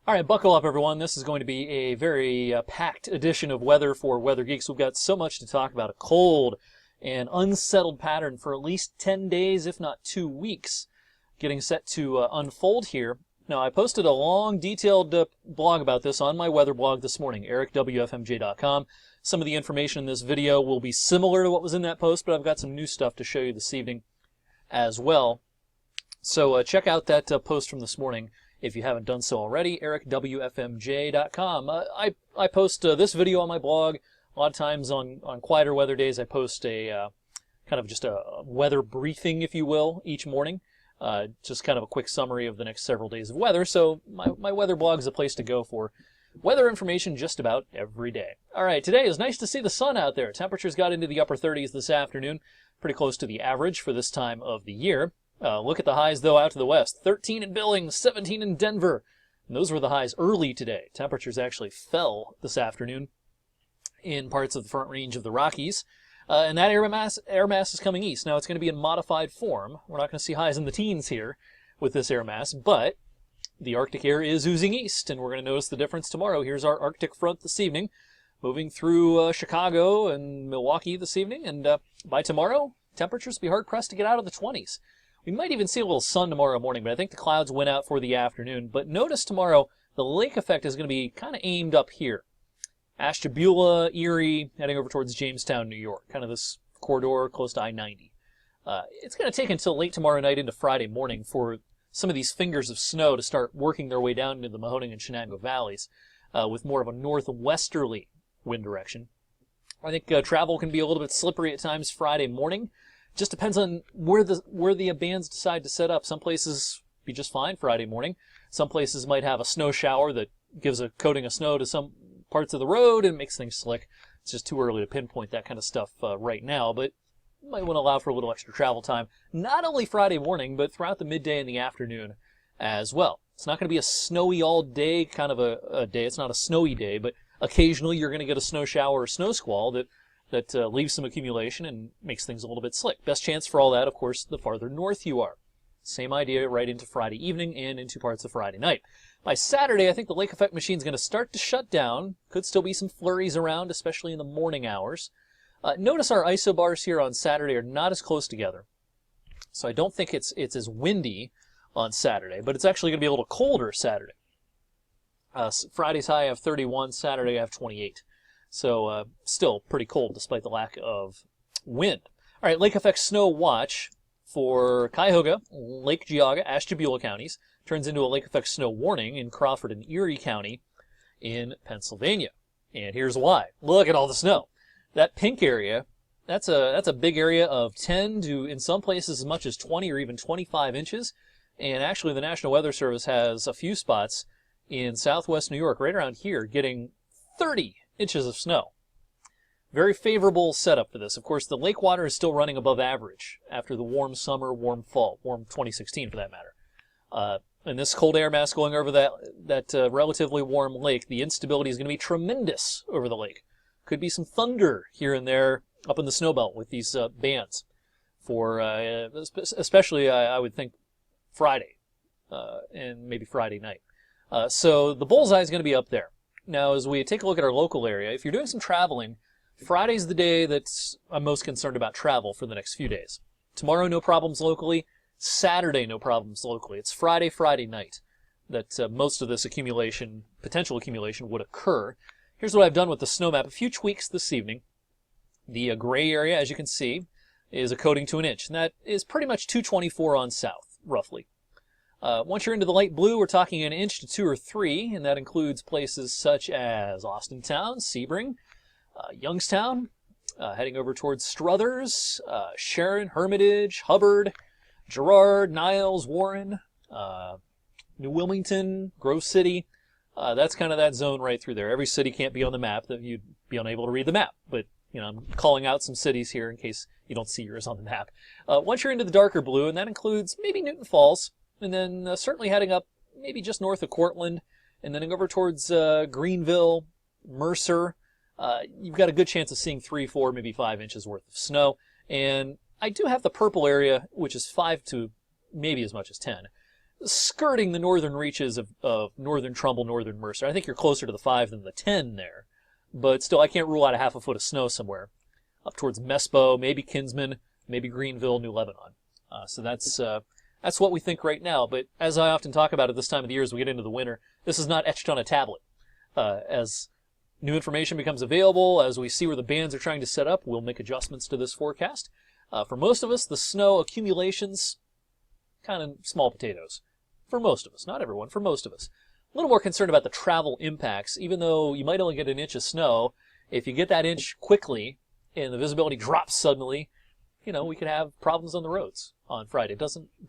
All right, buckle up, everyone. This is going to be a very packed edition of Weather for Weather Geeks. We've got so much to talk about. A cold and unsettled pattern for at least 10 days, if not 2 weeks, getting set to unfold here. Now, I posted a long, detailed blog about this on my weather blog this morning, ericwfmj.com. Some of the information in this video will be similar to what was in that post, but I've got some new stuff to show you this evening as well. So check out that post from this morning if you haven't done so already, ericwfmj.com. I post this video on my blog. A lot of times on quieter weather days, I post a kind of just a weather briefing, if you will, each morning. Just kind of a quick summary of the next several days of weather. So my weather blog is a place to go for weather information just about every day. All right, today is nice to see the sun out there. Temperatures got into the upper 30s this afternoon, pretty close to the average for this time of the year. Look at the highs, though, out to the west. 13 in Billings, 17 in Denver. And those were the highs early today. Temperatures actually fell this afternoon in parts of the Front Range of the Rockies. And that air mass is coming east. Now, it's going to be in modified form. We're not going to see highs in the teens here with this air mass, but the Arctic air is oozing east, and we're going to notice the difference tomorrow. Here's our Arctic front this evening, moving through Chicago and Milwaukee this evening. And by tomorrow, temperatures will be hard-pressed to get out of the 20s. We might even see a little sun tomorrow morning, but I think the clouds went out for the afternoon. But notice tomorrow, the lake effect is going to be kind of aimed up here. Ashtabula, Erie, heading over towards Jamestown, New York. Kind of this corridor close to I-90. It's going to take until late tomorrow night into Friday morning for some of these fingers of snow to start working their way down into the Mahoning and Shenango valleys with more of a northwesterly wind direction. I think travel can be a little bit slippery at times Friday morning. Just depends on where the bands decide to set up. Some places be just fine Friday morning. Some places might have a snow shower that gives a coating of snow to some parts of the road and makes things slick. It's just too early to pinpoint that kind of stuff right now, but you might want to allow for a little extra travel time, not only Friday morning, but throughout the midday and the afternoon as well. It's not going to be a snowy all day kind of a day. It's not a snowy day, but occasionally you're going to get a snow shower or snow squall that leaves some accumulation and makes things a little bit slick. Best chance for all that, of course, the farther north you are. Same idea right into Friday evening and into parts of Friday night. By Saturday, I think the lake effect machine is going to start to shut down. Could still be some flurries around, especially in the morning hours. Notice our isobars here on Saturday are not as close together. So I don't think it's as windy on Saturday, but it's actually going to be a little colder Saturday. Friday's high I have 31, Saturday I have 28. So still pretty cold despite the lack of wind. All right, lake effect snow watch for Cuyahoga, Lake Geauga, Ashtabula counties turns into a lake effect snow warning in Crawford and Erie County in Pennsylvania. And here's why. Look at all the snow. That pink area, that's a big area of 10 to, in some places, as much as 20 or even 25 inches. And actually, the National Weather Service has a few spots in southwest New York, right around here, getting 30 inches of snow. Very favorable setup for this. Of course, the lake water is still running above average after the warm summer, warm fall, warm 2016 for that matter. And this cold air mass going over that relatively warm lake, the instability is going to be tremendous over the lake. Could be some thunder here and there up in the snowbelt with these bands for especially, I would think, Friday and maybe Friday night. So the bullseye is going to be up there. Now, as we take a look at our local area, if you're doing some traveling, Friday's the day that I'm most concerned about travel for the next few days. Tomorrow, no problems locally. Saturday, no problems locally. It's Friday night that most of this potential accumulation would occur. Here's what I've done with the snow map. A few tweaks this evening. The gray area, as you can see, is a coating to an inch, and that is pretty much 224 on south, roughly. Once you're into the light blue, we're talking an inch to 2 or 3, and that includes places such as Austintown, Sebring, Youngstown, heading over towards Struthers, Sharon, Hermitage, Hubbard, Girard, Niles, Warren, New Wilmington, Grove City. That's kind of that zone right through there. Every city can't be on the map, that you'd be unable to read the map, but I'm calling out some cities here in case you don't see yours on the map. Once you're into the darker blue, and that includes maybe Newton Falls, and then certainly heading up maybe just north of Cortland, and then over towards Greenville, Mercer, you've got a good chance of seeing 3, 4, maybe 5 inches worth of snow. And I do have the purple area, which is 5 to maybe as much as 10. skirting the northern reaches of northern Trumbull, northern Mercer. I think you're closer to the 5 than the 10 there. But still, I can't rule out a half a foot of snow somewhere. Up towards Mespo, maybe Kinsman, maybe Greenville, New Lebanon. So that's what we think right now. But as I often talk about at this time of the year as we get into the winter, this is not etched on a tablet. As new information becomes available, as we see where the bands are trying to set up, we'll make adjustments to this forecast. For most of us, the snow accumulations, kind of small potatoes. For most of us, not everyone, for most of us. A little more concerned about the travel impacts. Even though you might only get an inch of snow, if you get that inch quickly and the visibility drops suddenly, we could have problems on the roads on Friday.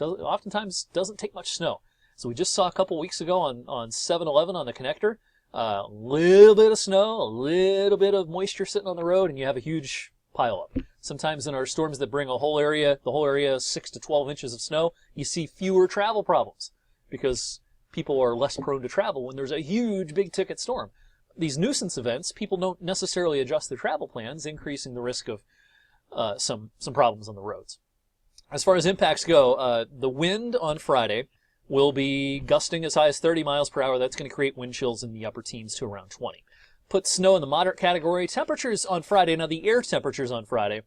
Oftentimes doesn't take much snow. So we just saw a couple weeks ago on 7-Eleven on the connector, a little bit of snow, a little bit of moisture sitting on the road, and you have a huge pile up. Sometimes in our storms that bring the whole area 6 to 12 inches of snow, you see fewer travel problems because people are less prone to travel when there's a huge big ticket storm. These nuisance events, people don't necessarily adjust their travel plans, increasing the risk of some problems on the roads. As far as impacts go, the wind on Friday will be gusting as high as 30 miles per hour. That's going to create wind chills in the upper teens to around 20. Put snow in the moderate category. Temperatures on Friday, now the air temperatures on Friday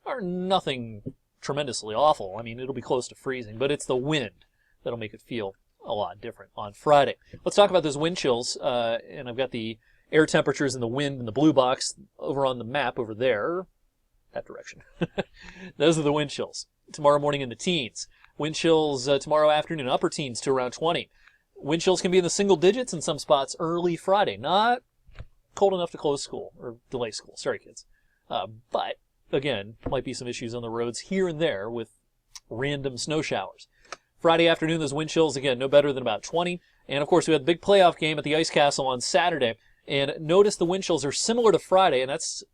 are nothing tremendously awful. I mean, it'll be close to freezing, but it's the wind that'll make it feel a lot different on Friday. Let's talk about those wind chills, and I've got the air temperatures and the wind in the blue box over on the map over there, that direction. Those are the wind chills. Tomorrow morning in the teens. Wind chills tomorrow afternoon, upper teens to around 20. Wind chills can be in the single digits in some spots early Friday. Not cold enough to close school or delay school. Sorry, kids. But, again, might be some issues on the roads here and there with random snow showers. Friday afternoon, those wind chills, again, no better than about 20. And, of course, we had the big playoff game at the Ice Castle on Saturday. And notice the wind chills are similar to Friday, and that's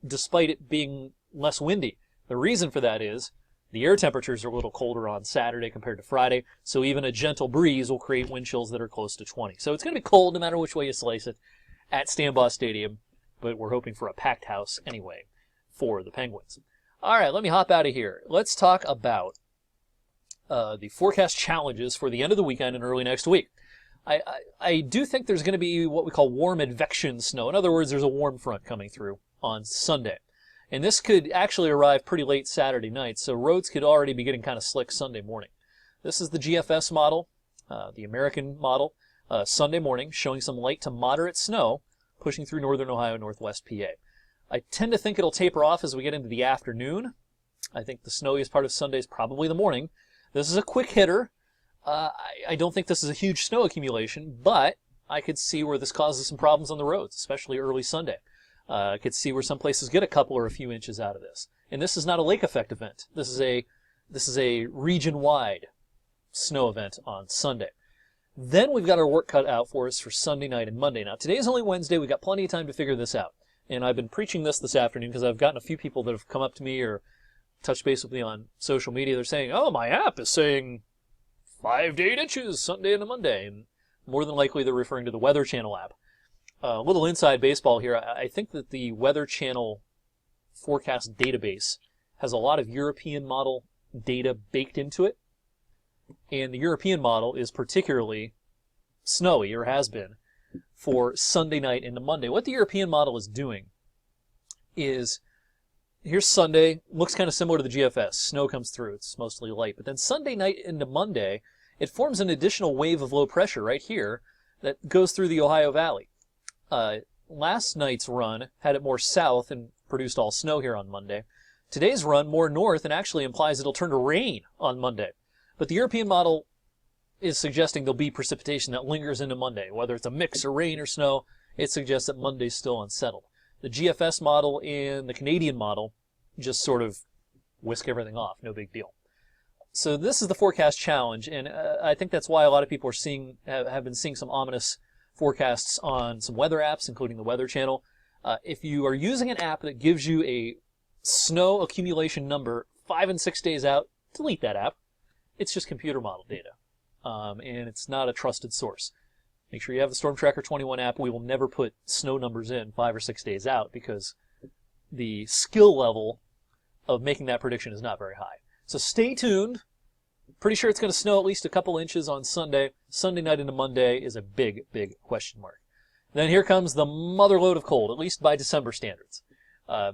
despite it being less windy. The reason for that is the air temperatures are a little colder on Saturday compared to Friday, so even a gentle breeze will create wind chills that are close to 20. So it's going to be cold no matter which way you slice it at Stambaugh Stadium, but we're hoping for a packed house anyway for the Penguins. All right, let me hop out of here. Let's talk about the forecast challenges for the end of the weekend and early next week. I do think there's going to be what we call warm advection snow. In other words, there's a warm front coming through on Sunday. And this could actually arrive pretty late Saturday night, so roads could already be getting kind of slick Sunday morning. This is the GFS model, the American model, Sunday morning, showing some light to moderate snow pushing through northern Ohio, northwest PA. I tend to think it'll taper off as we get into the afternoon. I think the snowiest part of Sunday is probably the morning. This is a quick hitter. I don't think this is a huge snow accumulation, but I could see where this causes some problems on the roads, especially early Sunday. I could see where some places get a couple or a few inches out of this. And this is not a lake effect event. This is a region-wide snow event on Sunday. Then we've got our work cut out for us for Sunday night and Monday. Now, today is only Wednesday. We've got plenty of time to figure this out. And I've been preaching this afternoon because I've gotten a few people that have come up to me or touched base with me on social media. They're saying, oh, my app is saying 5 to 8 inches Sunday and Monday. And more than likely they're referring to the Weather Channel app. A little inside baseball here. I think that the Weather Channel forecast database has a lot of European model data baked into it. And the European model is particularly snowy, or has been, for Sunday night into Monday. What the European model is doing is, here's Sunday, looks kind of similar to the GFS. Snow comes through, it's mostly light. But then Sunday night into Monday, it forms an additional wave of low pressure right here that goes through the Ohio Valley. Last night's run had it more south and produced all snow here on Monday. Today's run more north and actually implies it'll turn to rain on Monday. But the European model is suggesting there'll be precipitation that lingers into Monday. Whether it's a mix of rain or snow, it suggests that Monday's still unsettled. The GFS model and the Canadian model just sort of whisk everything off, no big deal. So this is the forecast challenge, and I think that's why a lot of people are have been seeing some ominous forecasts on some weather apps, including the Weather Channel. If you are using an app that gives you a snow accumulation number 5 and 6 days out, delete that app. It's just computer model data, and it's not a trusted source. Make sure you have the Storm Tracker 21 app. We will never put snow numbers in 5 or 6 days out because the skill level of making that prediction is not very high. So stay tuned. Pretty sure it's going to snow at least a couple inches on Sunday. Sunday night into Monday is a big, big question mark. Then here comes the mother load of cold, at least by December standards.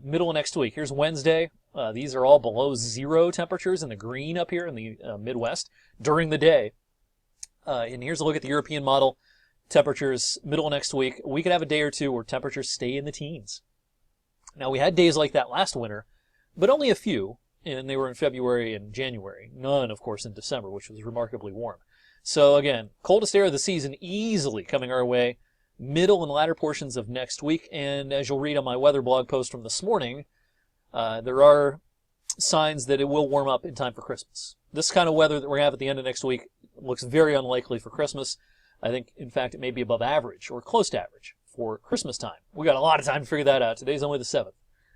Middle of next week. Here's Wednesday. These are all below 0 temperatures in the green up here in the Midwest during the day. And here's a look at the European model. Temperatures middle of next week. We could have a day or two where temperatures stay in the teens. Now, we had days like that last winter, but only a few, and they were in February and January. None, of course, in December, which was remarkably warm. So again, coldest air of the season easily coming our way middle and latter portions of next week. And as you'll read on my weather blog post from this morning, there are signs that it will warm up in time for Christmas. This kind of weather that we have at the end of next week looks very unlikely for Christmas. I think, in fact, it may be above average or close to average for Christmas time. We got a lot of time to figure that out. Today's only the 7th.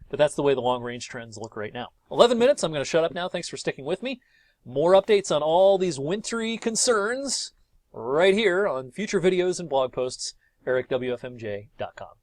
But that's the way the long-range trends look right now. 11 minutes. I'm going to shut up now. Thanks for sticking with me. More updates on all these wintry concerns right here on future videos and blog posts, ericwfmj.com.